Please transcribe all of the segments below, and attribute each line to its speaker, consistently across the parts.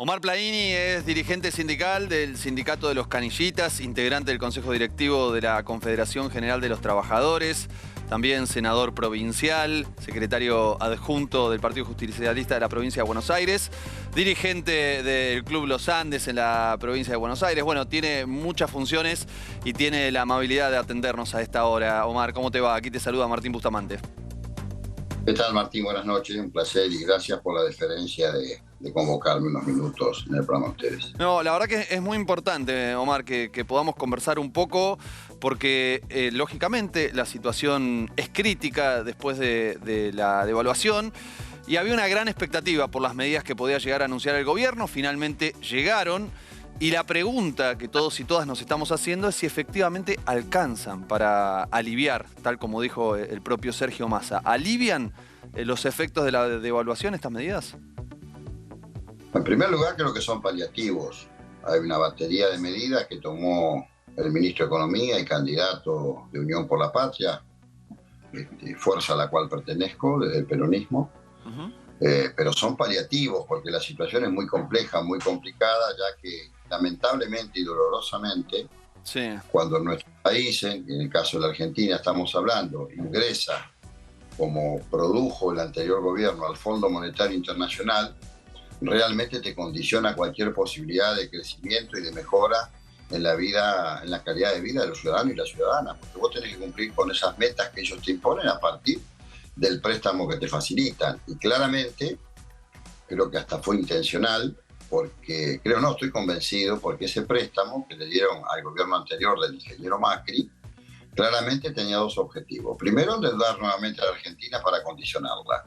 Speaker 1: Omar Plaini es dirigente sindical del Sindicato de los Canillitas, integrante del Consejo Directivo de la Confederación General de los Trabajadores, también senador provincial, secretario adjunto del Partido Justicialista de la provincia de Buenos Aires, dirigente del Club Los Andes en la provincia de Buenos Aires. Bueno, tiene muchas funciones y tiene la amabilidad de atendernos a esta hora. Omar, ¿cómo te va? Aquí te saluda Martín Bustamante.
Speaker 2: ¿Qué tal, Martín? Buenas noches, un placer y gracias por la deferencia de convocarme unos minutos en el programa de ustedes.
Speaker 1: No, la verdad que es muy importante, Omar, que podamos conversar un poco, porque lógicamente la situación es crítica después de la devaluación y había una gran expectativa por las medidas que podía llegar a anunciar el gobierno. Finalmente llegaron y la pregunta que todos y todas nos estamos haciendo es si efectivamente alcanzan para aliviar, tal como dijo el propio Sergio Massa. ¿Alivian los efectos de la devaluación estas medidas?
Speaker 2: En primer lugar, creo que son paliativos. Hay una batería de medidas que tomó el ministro de Economía y candidato de Unión por la Patria, fuerza a la cual pertenezco, desde el peronismo. Pero son paliativos porque la situación es muy compleja, muy complicada, ya que lamentablemente y dolorosamente, cuando nuestro país, en el caso de la Argentina estamos hablando, ingresa, como produjo el anterior gobierno, al Fondo Monetario Internacional, realmente te condiciona cualquier posibilidad de crecimiento y de mejora en la vida, en la calidad de vida de los ciudadanos y las ciudadanas, porque vos tenés que cumplir con esas metas que ellos te imponen a partir del préstamo que te facilitan. Y claramente, creo que hasta fue intencional, porque estoy convencido, porque ese préstamo que le dieron al gobierno anterior del ingeniero Macri, claramente tenía dos objetivos. Primero, endeudar nuevamente a la Argentina para condicionarla.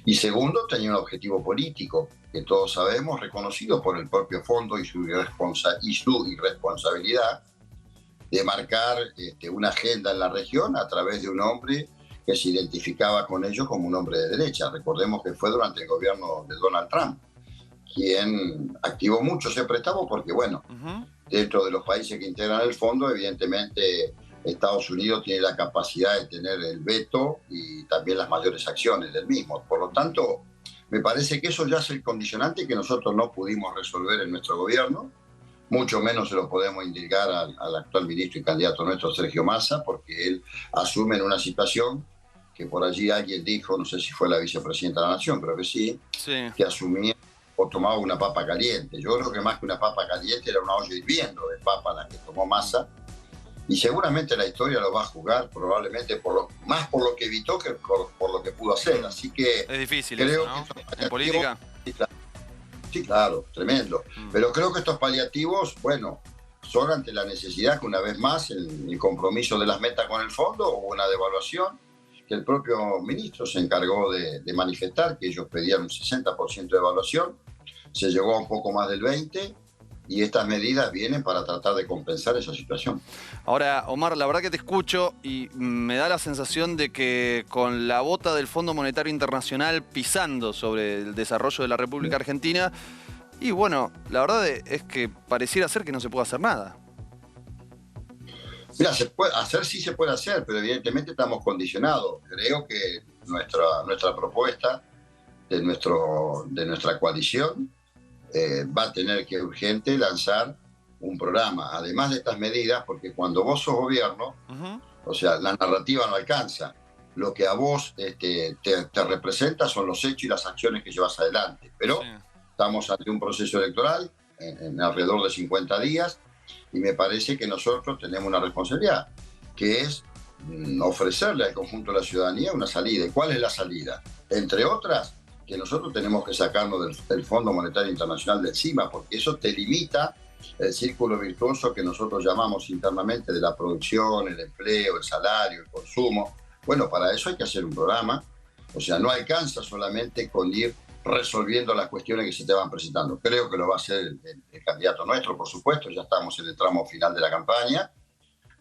Speaker 2: Y segundo, tenía un objetivo político, que todos sabemos, reconocido por el propio fondo y su irresponsabilidad de marcar una agenda en la región a través de un hombre que se identificaba con ellos como un hombre de derecha. Recordemos que fue durante el gobierno de Donald Trump quien activó mucho ese préstamo porque, dentro de los países que integran el fondo, evidentemente Estados Unidos tiene la capacidad de tener el veto y también las mayores acciones del mismo. Por lo tanto, me parece que eso ya es el condicionante que nosotros no pudimos resolver en nuestro gobierno, mucho menos se lo podemos indicar al actual ministro y candidato nuestro, Sergio Massa, porque él asume en una situación que por allí alguien dijo, no sé si fue la vicepresidenta de la Nación, creo que sí, que asumía o tomaba una papa caliente. Yo creo que más que una papa caliente era una olla hirviendo de papa la que tomó Massa, y seguramente la historia lo va a juzgar probablemente más por lo que evitó que por lo que pudo hacer. Así que
Speaker 1: es difícil
Speaker 2: creo
Speaker 1: eso, ¿no?
Speaker 2: Que
Speaker 1: en política.
Speaker 2: Sí, claro, tremendo. Pero creo que estos paliativos, son ante la necesidad que una vez más el compromiso de las metas con el fondo o una devaluación que el propio ministro se encargó de manifestar, que ellos pedían un 60% de evaluación, se llegó a un poco más del 20%, y estas medidas vienen para tratar de compensar esa situación.
Speaker 1: Ahora, Omar, la verdad que te escucho y me da la sensación de que con la bota del Fondo Monetario Internacional pisando sobre el desarrollo de la República Argentina, y la verdad es que pareciera ser que no se puede hacer nada.
Speaker 2: Mira, sí se puede hacer, pero evidentemente estamos condicionados. Creo que nuestra propuesta de nuestra coalición va a tener que urgente lanzar un programa, además de estas medidas, porque cuando vos sos gobierno, o sea, la narrativa no alcanza. Lo que a vos te representa son los hechos y las acciones que llevas adelante. Pero estamos ante un proceso electoral en alrededor de 50 días, y me parece que nosotros tenemos una responsabilidad, que es ofrecerle al conjunto de la ciudadanía una salida. ¿Y cuál es la salida? Entre otras, que nosotros tenemos que sacarnos del Fondo Monetario Internacional de encima, porque eso te limita el círculo virtuoso que nosotros llamamos internamente de la producción, el empleo, el salario, el consumo. Para eso hay que hacer un programa. O sea, no alcanza solamente con ir resolviendo las cuestiones que se te van presentando. Creo que lo va a hacer el candidato nuestro, por supuesto. Ya estamos en el tramo final de la campaña,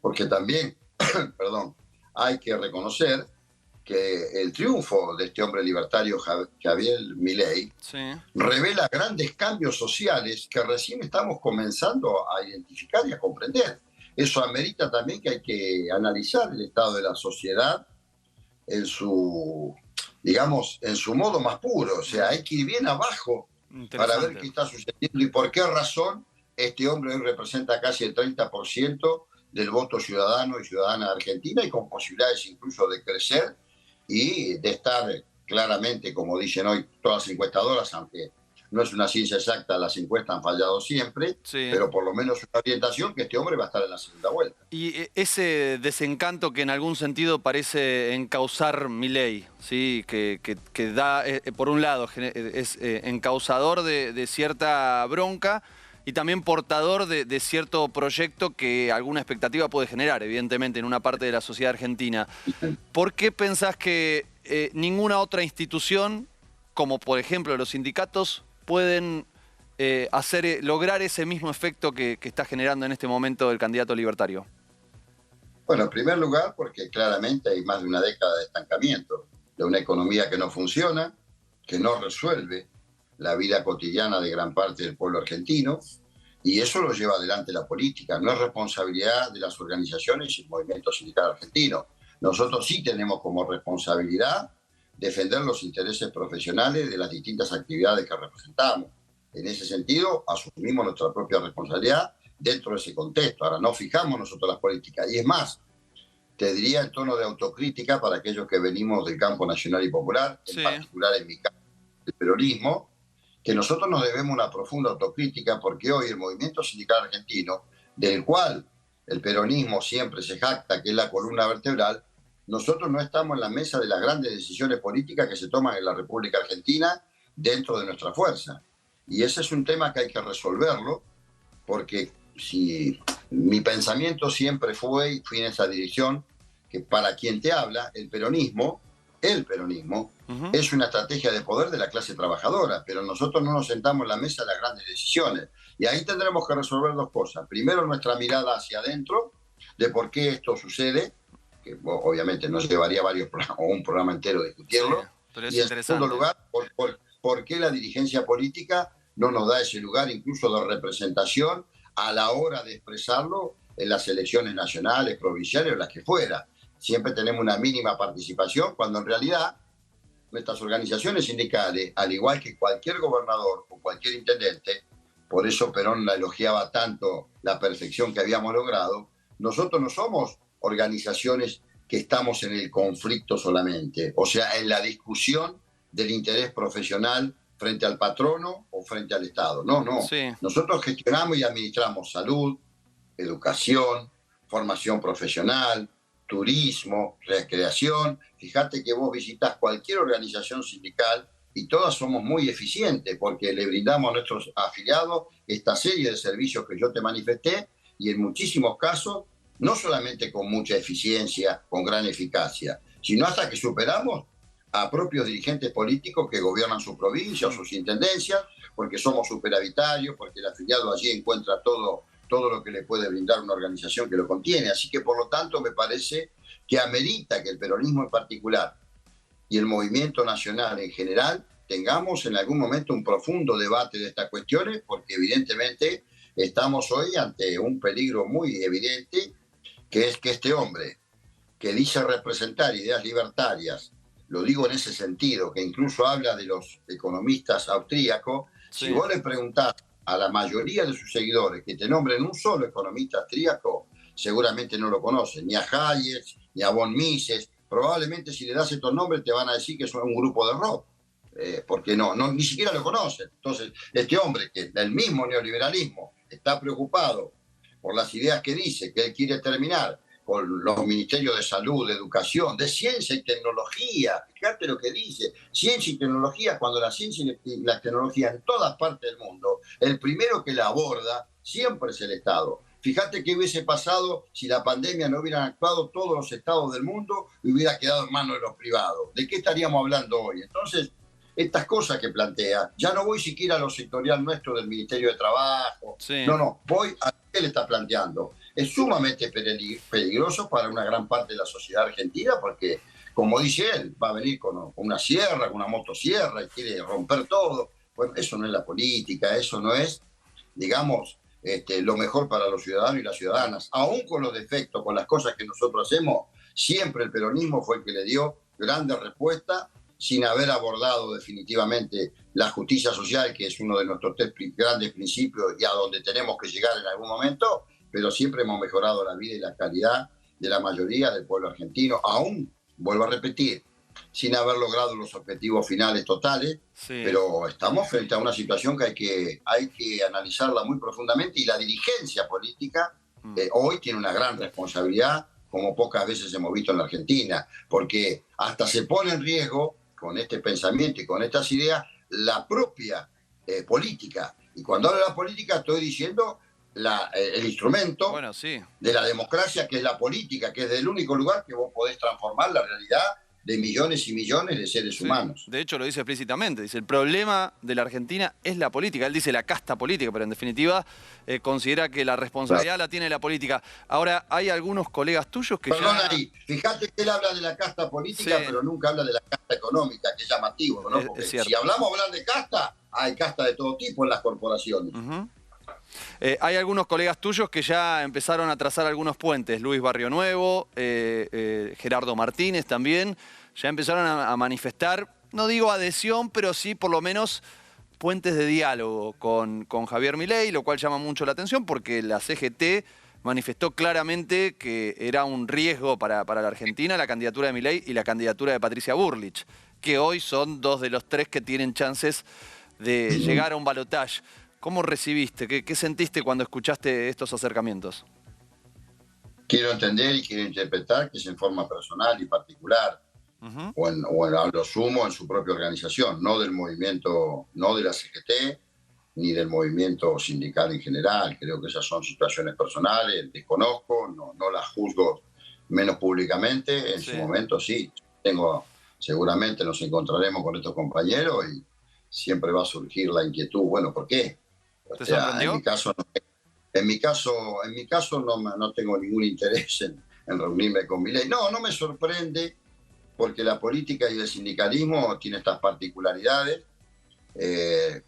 Speaker 2: porque también, hay que reconocer que el triunfo de este hombre libertario, Javier Milei, revela grandes cambios sociales que recién estamos comenzando a identificar y a comprender. Eso amerita también que hay que analizar el estado de la sociedad en su modo más puro. O sea, hay que ir bien abajo para ver qué está sucediendo y por qué razón este hombre hoy representa casi el 30% del voto ciudadano y ciudadana de Argentina y con posibilidades incluso de crecer y de estar claramente, como dicen hoy todas las encuestadoras, aunque no es una ciencia exacta, las encuestas han fallado siempre,
Speaker 1: Sí.
Speaker 2: pero por lo menos una orientación que este hombre va a estar en la segunda vuelta.
Speaker 1: Y ese desencanto que en algún sentido parece encauzar Milei, ¿sí? Que da, por un lado, es encausador de cierta bronca y también portador de cierto proyecto que alguna expectativa puede generar, evidentemente, en una parte de la sociedad argentina. ¿Por qué pensás que ninguna otra institución, como por ejemplo los sindicatos, pueden lograr ese mismo efecto que está generando en este momento el candidato libertario?
Speaker 2: Bueno, en primer lugar, porque claramente hay más de una década de estancamiento, de una economía que no funciona, que no resuelve la vida cotidiana de gran parte del pueblo argentino, y eso lo lleva adelante la política. No es responsabilidad de las organizaciones y el movimiento sindical argentino. Nosotros sí tenemos como responsabilidad defender los intereses profesionales de las distintas actividades que representamos. En ese sentido, asumimos nuestra propia responsabilidad dentro de ese contexto. Ahora, no fijamos nosotros las políticas. Y es más, te diría en tono de autocrítica para aquellos que venimos del campo nacional y popular, en particular en mi caso, el peronismo, que nosotros nos debemos una profunda autocrítica porque hoy el movimiento sindical argentino, del cual el peronismo siempre se jacta que es la columna vertebral, nosotros no estamos en la mesa de las grandes decisiones políticas que se toman en la República Argentina dentro de nuestra fuerza. Y ese es un tema que hay que resolverlo, porque si mi pensamiento siempre fue y fui en esa dirección, que para quien te habla, el peronismo es una estrategia de poder de la clase trabajadora, pero nosotros no nos sentamos en la mesa de las grandes decisiones. Y ahí tendremos que resolver dos cosas. Primero, nuestra mirada hacia adentro, de por qué esto sucede, que obviamente nos llevaría varios programas, o un programa entero discutirlo.
Speaker 1: Sí, pero es
Speaker 2: y en segundo lugar, por qué la dirigencia política no nos da ese lugar incluso de representación a la hora de expresarlo en las elecciones nacionales, provinciales o las que fuera. Siempre tenemos una mínima participación, cuando en realidad nuestras organizaciones sindicales, al igual que cualquier gobernador o cualquier intendente, por eso Perón la elogiaba tanto la perfección que habíamos logrado, nosotros no somos organizaciones que estamos en el conflicto solamente, o sea, en la discusión del interés profesional frente al patrono o frente al Estado. No, no.
Speaker 1: Sí.
Speaker 2: Nosotros gestionamos y administramos salud, educación, formación profesional, turismo, recreación. Fíjate que vos visitas cualquier organización sindical y todas somos muy eficientes porque le brindamos a nuestros afiliados esta serie de servicios que yo te manifesté y en muchísimos casos no solamente con mucha eficiencia, con gran eficacia, sino hasta que superamos a propios dirigentes políticos que gobiernan su provincia o sus intendencias, porque somos superavitarios, porque el afiliado allí encuentra todo lo que le puede brindar una organización que lo contiene. Así que, por lo tanto, me parece que amerita que el peronismo en particular y el movimiento nacional en general tengamos en algún momento un profundo debate de estas cuestiones, porque evidentemente estamos hoy ante un peligro muy evidente, que es que este hombre, que dice representar ideas libertarias, lo digo en ese sentido, que incluso habla de los economistas austríacos, sí. Si vos le preguntás a la mayoría de sus seguidores que te nombren un solo economista austríaco, seguramente no lo conocen, ni a Hayek, ni a von Mises. Probablemente si le das estos nombres te van a decir que son un grupo de rock, porque ni siquiera lo conocen. Entonces, este hombre que del mismo neoliberalismo está preocupado por las ideas que dice, que él quiere terminar con los ministerios de salud, de educación, de ciencia y tecnología. Fíjate lo que dice, ciencia y tecnología, cuando la ciencia y la tecnología en todas partes del mundo, el primero que la aborda siempre es el Estado. Fíjate qué hubiese pasado si la pandemia no hubieran actuado todos los estados del mundo y hubiera quedado en manos de los privados. ¿De qué estaríamos hablando hoy? Entonces, estas cosas que plantea, ya no voy siquiera a lo sectorial nuestro del Ministerio de Trabajo, sí. No, voy a lo que él está planteando. Es sumamente peligroso para una gran parte de la sociedad argentina porque, como dice él, va a venir con una sierra, con una motosierra y quiere romper todo. Bueno, eso no es la política, eso no es, digamos, lo mejor para los ciudadanos y las ciudadanas. Aún con los defectos, con las cosas que nosotros hacemos, siempre el peronismo fue el que le dio grandes respuestas, sin haber abordado definitivamente la justicia social, que es uno de nuestros tres grandes principios y a donde tenemos que llegar en algún momento, pero siempre hemos mejorado la vida y la calidad de la mayoría del pueblo argentino, aún, vuelvo a repetir, sin haber logrado los objetivos finales totales, sí. Pero estamos frente a una situación que hay que analizarla muy profundamente, y la dirigencia política hoy tiene una gran responsabilidad, como pocas veces hemos visto en la Argentina, porque hasta se pone en riesgo, con este pensamiento y con estas ideas, la propia política. Y cuando hablo de la política estoy diciendo el instrumento de la democracia, que es la política, que es el único lugar que vos podés transformar la realidad de millones y millones de seres humanos.
Speaker 1: De hecho lo dice explícitamente, dice el problema de la Argentina es la política. Él dice la casta política, pero en definitiva considera que la responsabilidad la tiene la política. Ahora, hay algunos colegas tuyos que
Speaker 2: ahí, fíjate que él habla de la casta política, pero nunca habla de la casta económica, que es llamativo, ¿no? Porque si hablamos de casta, hay casta de todo tipo en las corporaciones.
Speaker 1: Hay algunos colegas tuyos que ya empezaron a trazar algunos puentes. Luis Barrio Nuevo, Gerardo Martínez también, ya empezaron a manifestar, no digo adhesión, pero sí por lo menos puentes de diálogo con Javier Milei, lo cual llama mucho la atención porque la CGT manifestó claramente que era un riesgo para la Argentina la candidatura de Milei y la candidatura de Patricia Bullrich, que hoy son dos de los tres que tienen chances de llegar a un balotaje. ¿Cómo recibiste? ¿Qué sentiste cuando escuchaste estos acercamientos?
Speaker 2: Quiero entender y quiero interpretar que es en forma personal y particular, o a lo sumo en su propia organización, no del movimiento, no de la CGT, ni del movimiento sindical en general. Creo que esas son situaciones personales, desconozco, no las juzgo menos públicamente. En su momento sí, seguramente nos encontraremos con estos compañeros y siempre va a surgir la inquietud, bueno, ¿por qué? O sea, en mi caso no tengo ningún interés en reunirme con Milei. No me sorprende, porque la política y el sindicalismo tienen estas particularidades.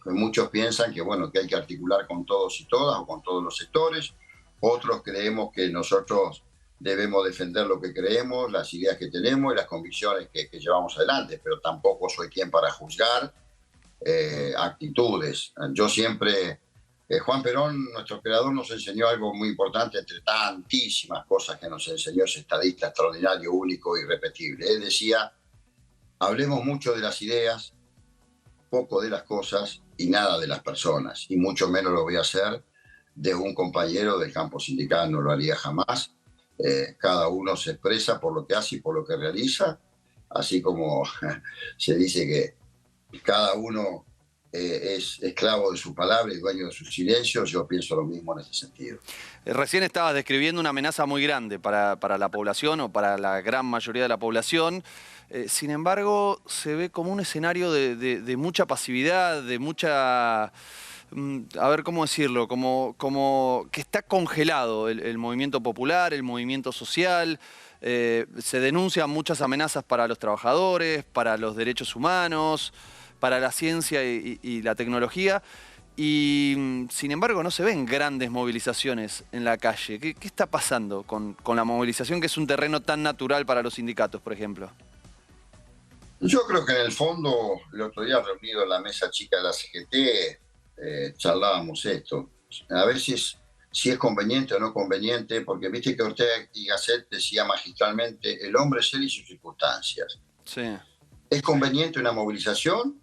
Speaker 2: Muchos piensan que hay que articular con todos y todas, o con todos los sectores. Otros creemos que nosotros debemos defender lo que creemos, las ideas que tenemos y las convicciones que llevamos adelante, pero tampoco soy quien para juzgar actitudes. Yo siempre... Juan Perón, nuestro creador, nos enseñó algo muy importante, entre tantísimas cosas que nos enseñó ese estadista extraordinario, único, irrepetible. Él decía, hablemos mucho de las ideas, poco de las cosas y nada de las personas. Y mucho menos lo voy a hacer de un compañero del campo sindical, no lo haría jamás. Cada uno se expresa por lo que hace y por lo que realiza, así como se dice que cada uno es esclavo de su palabra y dueño de su silencio. Yo pienso lo mismo en ese sentido.
Speaker 1: Recién estabas describiendo una amenaza muy grande para la población, o para la gran mayoría de la población. Sin embargo, se ve como un escenario de mucha pasividad, de mucha... a ver cómo decirlo, como que está congelado el movimiento popular, el movimiento social. Se denuncian muchas amenazas para los trabajadores, para los derechos humanos, para la ciencia y la tecnología, y sin embargo no se ven grandes movilizaciones en la calle. ¿Qué está pasando con la movilización, que es un terreno tan natural para los sindicatos, por ejemplo?
Speaker 2: Yo creo que en el fondo, el otro día reunido en la mesa chica de la CGT, charlábamos esto. A veces si es conveniente o no conveniente, porque viste que Ortega y Gasset decía magistralmente, el hombre es él y sus circunstancias.
Speaker 1: Sí.
Speaker 2: ¿Es conveniente una movilización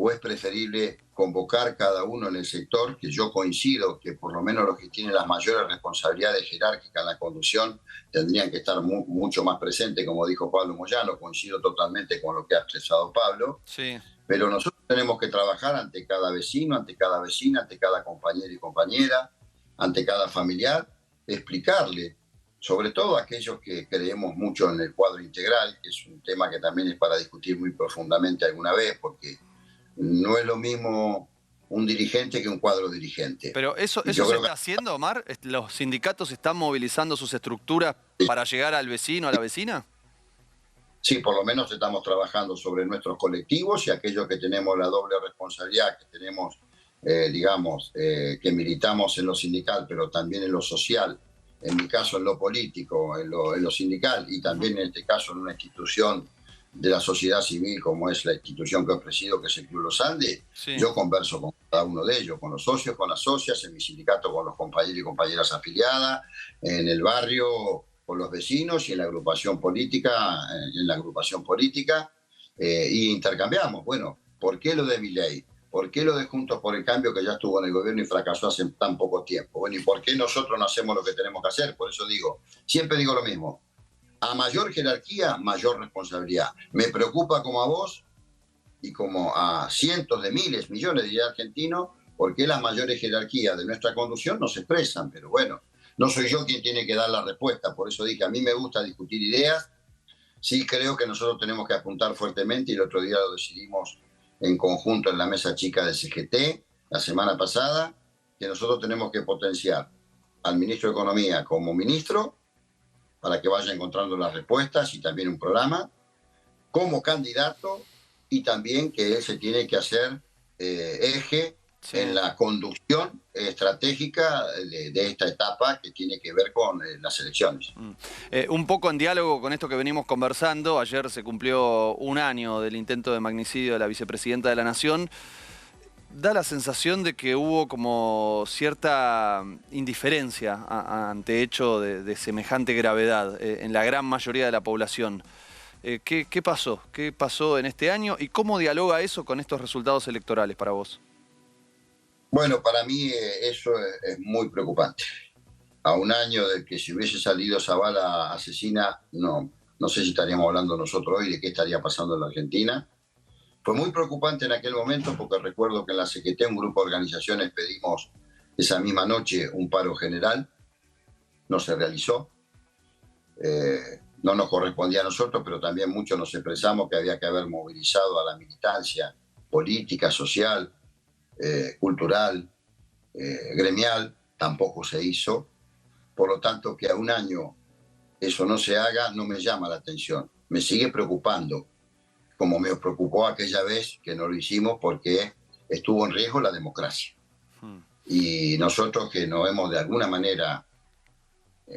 Speaker 2: o es preferible convocar cada uno en el sector? Que yo coincido que por lo menos los que tienen las mayores responsabilidades jerárquicas en la conducción tendrían que estar mucho más presentes, como dijo Pablo Moyano. Coincido totalmente con lo que ha expresado Pablo.
Speaker 1: Sí.
Speaker 2: Pero nosotros tenemos que trabajar ante cada vecino, ante cada vecina, ante cada compañero y compañera, ante cada familiar, explicarle, sobre todo a aquellos que creemos mucho en el cuadro integral, que es un tema que también es para discutir muy profundamente alguna vez, porque no es lo mismo un dirigente que un cuadro dirigente.
Speaker 1: Pero eso se está haciendo, Omar. ¿Los sindicatos están movilizando sus estructuras para llegar al vecino, a la vecina?
Speaker 2: Sí, por lo menos estamos trabajando sobre nuestros colectivos, y aquellos que tenemos la doble responsabilidad, que tenemos, que militamos en lo sindical, pero también en lo social, en mi caso en lo político, en lo sindical, y también en este caso en una institución de la sociedad civil, como es la institución que he presido, que es el Club Los Andes,
Speaker 1: Sí.
Speaker 2: yo converso con cada uno de ellos, con los socios, con las socias, en mi sindicato con los compañeros y compañeras afiliadas, en el barrio con los vecinos y en la agrupación política, y intercambiamos. Bueno, ¿por qué lo de Milei? ¿Por qué lo de Juntos por el Cambio, que ya estuvo en el gobierno y fracasó hace tan poco tiempo? Bueno, ¿y por qué nosotros no hacemos lo que tenemos que hacer? Por eso digo, siempre digo lo mismo. A mayor jerarquía, mayor responsabilidad. Me preocupa como a vos y como a cientos de miles, millones de argentinos, porque las mayores jerarquías de nuestra conducción no se expresan. Pero bueno, no soy yo quien tiene que dar la respuesta. Por eso dije, a mí me gusta discutir ideas. Sí creo que nosotros tenemos que apuntar fuertemente, y el otro día lo decidimos en conjunto en la mesa chica de CGT, la semana pasada, que nosotros tenemos que potenciar al ministro de Economía como ministro, para que vaya encontrando las respuestas y también un programa, como candidato, y también que él se tiene que hacer eje en la conducción estratégica de esta etapa que tiene que ver con las elecciones.
Speaker 1: Un poco en diálogo con esto que venimos conversando, ayer se cumplió un año del intento de magnicidio de la vicepresidenta de la Nación. Da la sensación de que hubo como cierta indiferencia ante hecho de semejante gravedad en la gran mayoría de la población. ¿Qué pasó? ¿Qué pasó en este año? ¿Y cómo dialoga eso con estos resultados electorales para vos?
Speaker 2: Bueno, para mí eso es muy preocupante. A un año de que si hubiese salido esa bala asesina, no sé si estaríamos hablando nosotros hoy de qué estaría pasando en la Argentina. Fue muy preocupante en aquel momento, porque recuerdo que en la CGT, un grupo de organizaciones, pedimos esa misma noche un paro general. No se realizó. No nos correspondía a nosotros, pero también muchos nos expresamos que había que haber movilizado a la militancia política, social, cultural, gremial. Tampoco se hizo. Por lo tanto, que a un año eso no se haga no me llama la atención. Me sigue preocupando, como me preocupó aquella vez que no lo hicimos, porque estuvo en riesgo la democracia. Y nosotros, que no hemos de alguna manera,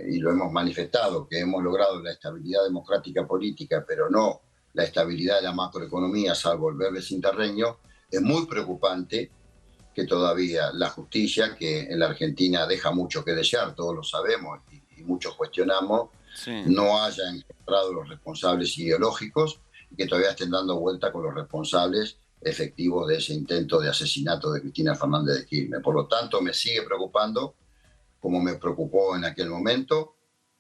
Speaker 2: y lo hemos manifestado, que hemos logrado la estabilidad democrática política, pero no la estabilidad de la macroeconomía, salvo el verde sin terreño, es muy preocupante que todavía la justicia, que en la Argentina deja mucho que desear, todos lo sabemos y muchos cuestionamos, no haya encontrado los responsables ideológicos, y que todavía estén dando vuelta con los responsables efectivos de ese intento de asesinato de Cristina Fernández de Kirchner. Por lo tanto, me sigue preocupando, como me preocupó en aquel momento,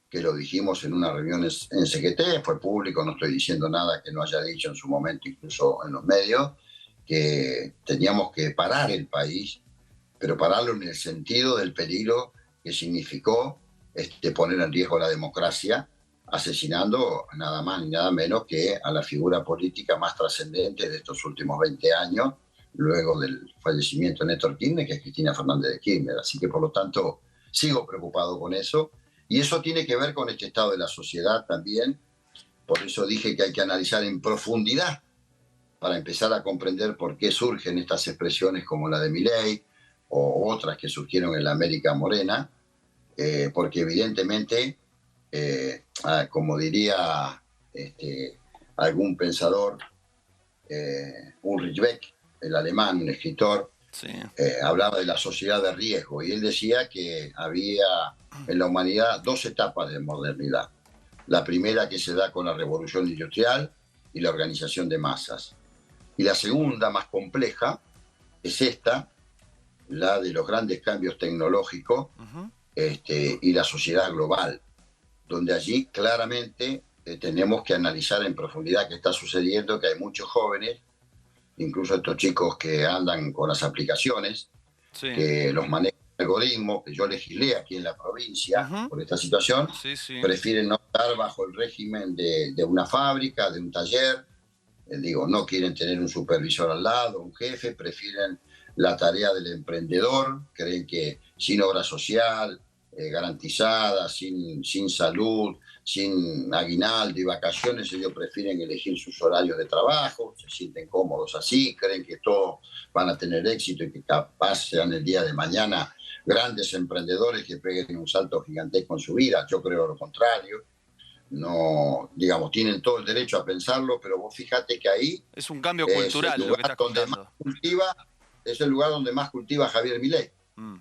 Speaker 2: que lo dijimos en una reunión en CGT, fue público, no estoy diciendo nada que no haya dicho en su momento, incluso en los medios, que teníamos que parar el país, pero pararlo en el sentido del peligro que significó poner en riesgo la democracia, asesinando nada más ni nada menos que a la figura política más trascendente de estos últimos 20 años, luego del fallecimiento de Néstor Kirchner, que es Cristina Fernández de Kirchner. Así que, por lo tanto, sigo preocupado con eso. Y eso tiene que ver con este estado de la sociedad también. Por eso dije que hay que analizar en profundidad para empezar a comprender por qué surgen estas expresiones como la de Milei o otras que surgieron en la América Morena, porque evidentemente, como diría algún pensador, Ulrich Beck, el alemán, un escritor, hablaba de la sociedad de riesgo, y él decía que había en la humanidad dos etapas de modernidad. La primera, que se da con la revolución industrial y la organización de masas. Y la segunda, más compleja, es esta, la de los grandes cambios tecnológicos y la sociedad global, donde allí claramente tenemos que analizar en profundidad qué está sucediendo, que hay muchos jóvenes, incluso estos chicos que andan con las aplicaciones, que los manejan algoritmos, que yo legislé aquí en la provincia por esta situación, prefieren no estar bajo el régimen de una fábrica, de un taller. No quieren tener un supervisor al lado, un jefe, prefieren la tarea del emprendedor, creen que sin obra social garantizada, sin salud, sin aguinaldo y vacaciones, ellos prefieren elegir sus horarios de trabajo, se sienten cómodos así, creen que todos van a tener éxito y que capaz sean el día de mañana grandes emprendedores que peguen un salto gigantesco en su vida. Yo creo lo contrario. no, digamos, tienen todo el derecho a pensarlo, pero vos fíjate que ahí
Speaker 1: Es un cambio
Speaker 2: es el
Speaker 1: cultural lo que
Speaker 2: lugar
Speaker 1: estás
Speaker 2: donde más
Speaker 1: contando.
Speaker 2: cultiva, es el lugar donde más cultiva Javier Milei.
Speaker 1: Mm,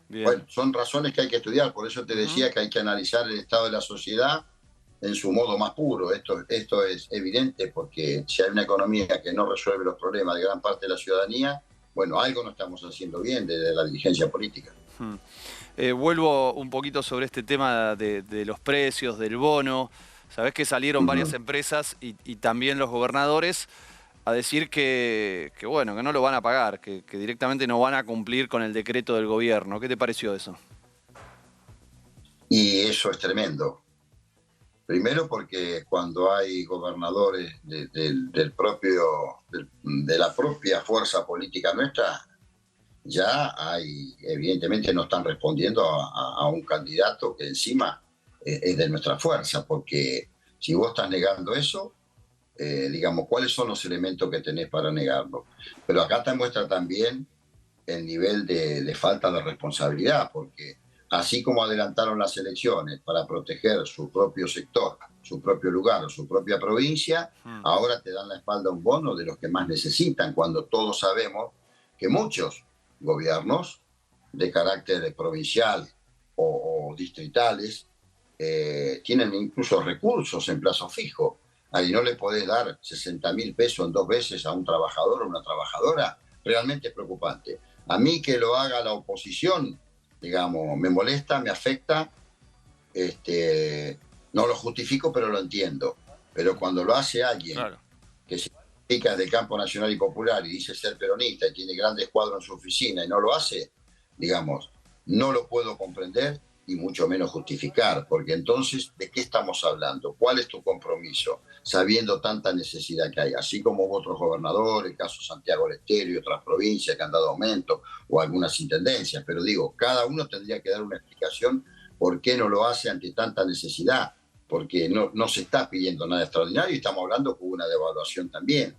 Speaker 1: bien.
Speaker 2: Bueno, son razones que hay que estudiar, por eso te
Speaker 1: Ujú.
Speaker 2: decía que hay que analizar el estado de la sociedad en su modo más puro. Esto es evidente porque si hay una economía que no resuelve los problemas de gran parte de la ciudadanía, bueno, algo no estamos haciendo bien desde la dirigencia política.
Speaker 1: Mm. Vuelvo un poquito sobre este tema de los precios, del bono. Sabés que salieron varias
Speaker 2: Ujú.
Speaker 1: empresas y también los gobernadores a decir bueno, que no lo van a pagar, que directamente no van a cumplir con el decreto del gobierno. ¿Qué te pareció eso?
Speaker 2: Y eso es tremendo. Primero porque cuando hay gobernadores de la propia fuerza política nuestra, ya hay, evidentemente no están respondiendo a un candidato que encima es de nuestra fuerza, porque si vos estás negando eso, digamos, ¿cuáles son los elementos que tenés para negarlo? Pero acá te muestra también el nivel de falta de responsabilidad, porque así como adelantaron las elecciones para proteger su propio sector, su propio lugar, su propia provincia,
Speaker 1: Mm,
Speaker 2: ahora te dan la espalda a un bono de los que más necesitan, cuando todos sabemos que muchos gobiernos de carácter provincial o distritales tienen incluso recursos en plazo fijo. Ahí no le podés dar 60.000 pesos en 2 veces a un trabajador o una trabajadora, realmente es preocupante. A mí que lo haga la oposición, digamos, me molesta, me afecta, no lo justifico, pero lo entiendo. Pero cuando lo hace alguien
Speaker 1: claro.
Speaker 2: que se dedica del campo nacional y popular y dice ser peronista y tiene grandes cuadros en su oficina y no lo hace, digamos, no lo puedo comprender y mucho menos justificar, porque entonces, ¿de qué estamos hablando? ¿Cuál es tu compromiso? Sabiendo tanta necesidad que hay, así como otros gobernadores, el caso Santiago del Estero y otras provincias que han dado aumento, o algunas intendencias, pero digo, cada uno tendría que dar una explicación por qué no lo hace ante tanta necesidad, porque no se está pidiendo nada extraordinario y estamos hablando con una devaluación también.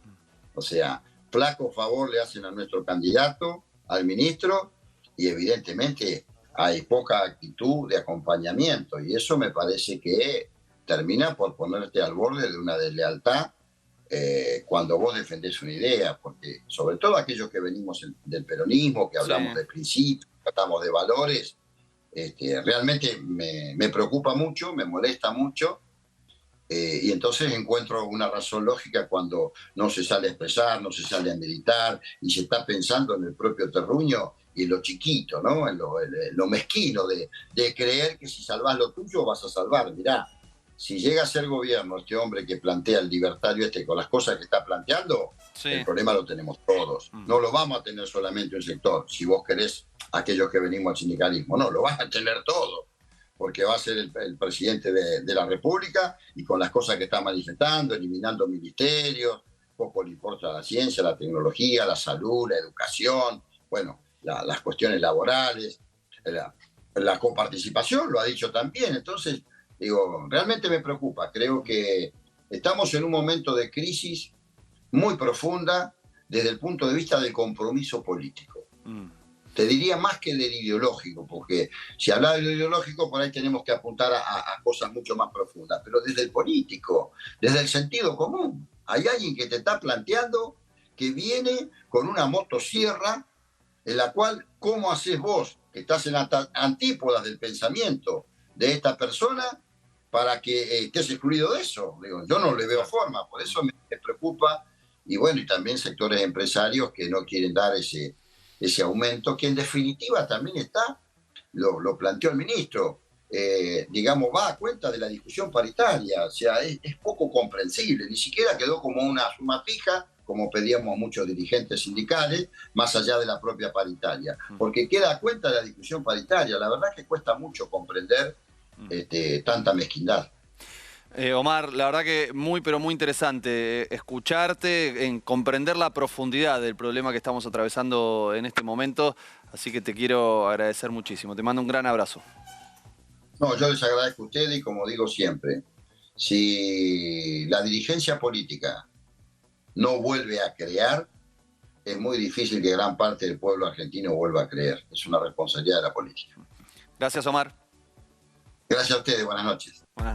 Speaker 2: O sea, flaco favor le hacen a nuestro candidato, al ministro, y evidentemente hay poca actitud de acompañamiento y eso me parece que termina por ponerte al borde de una deslealtad cuando vos defendés una idea, porque sobre todo aquellos que venimos del peronismo, que
Speaker 1: Sí.
Speaker 2: hablamos de principios, tratamos de valores, realmente me preocupa mucho, me molesta mucho, y entonces encuentro una razón lógica cuando no se sale a expresar, no se sale a militar y se está pensando en el propio terruño y en lo chiquito, ¿no? En lo mezquino de creer que si salvás lo tuyo vas a salvar. Mirá, si llega a ser gobierno este hombre que plantea el libertario este con las cosas que está planteando, el
Speaker 1: Sí.
Speaker 2: problema lo tenemos todos.
Speaker 1: Mm,
Speaker 2: No lo vamos a tener solamente un sector, si vos querés aquellos que venimos al sindicalismo, no, lo van a tener todos porque va a ser el presidente de la República y con las cosas que está manifestando, eliminando ministerios, poco le importa la ciencia, la tecnología, la salud, la educación, bueno, las cuestiones laborales, la coparticipación, lo ha dicho también. Entonces, digo, realmente me preocupa. Creo que estamos en un momento de crisis muy profunda desde el punto de vista del compromiso político.
Speaker 1: mm.
Speaker 2: Te diría más que del ideológico, porque si habla de lo ideológico, por ahí tenemos que apuntar a cosas mucho más profundas, pero desde el político, desde el sentido común. Hay alguien que te está planteando que viene con una motosierra en la cual, ¿cómo haces vos, que estás en antípodas del pensamiento de esta persona, para que estés excluido de eso? Digo, yo no le veo
Speaker 1: Claro.
Speaker 2: forma, por eso me preocupa. Y bueno, y también sectores empresarios que no quieren dar ese aumento, que en definitiva también está, lo planteó el ministro, digamos, va a cuenta de la discusión paritaria, o sea, es poco comprensible, ni siquiera quedó como una suma fija, como pedíamos muchos dirigentes sindicales, más allá de la propia paritaria,
Speaker 1: Mm,
Speaker 2: porque queda a cuenta de la discusión paritaria. La verdad es que cuesta mucho comprender
Speaker 1: mm.
Speaker 2: tanta mezquindad.
Speaker 1: Omar, la verdad que muy, pero muy interesante escucharte, en comprender la profundidad del problema que estamos atravesando en este momento, así que te quiero agradecer muchísimo. Te mando un gran abrazo.
Speaker 2: No, yo les agradezco a ustedes y como digo siempre, si la dirigencia política no vuelve a crear, es muy difícil que gran parte del pueblo argentino vuelva a creer. Es una responsabilidad de la política.
Speaker 1: Gracias, Omar.
Speaker 2: Gracias a ustedes, buenas noches.
Speaker 1: Buenas noches.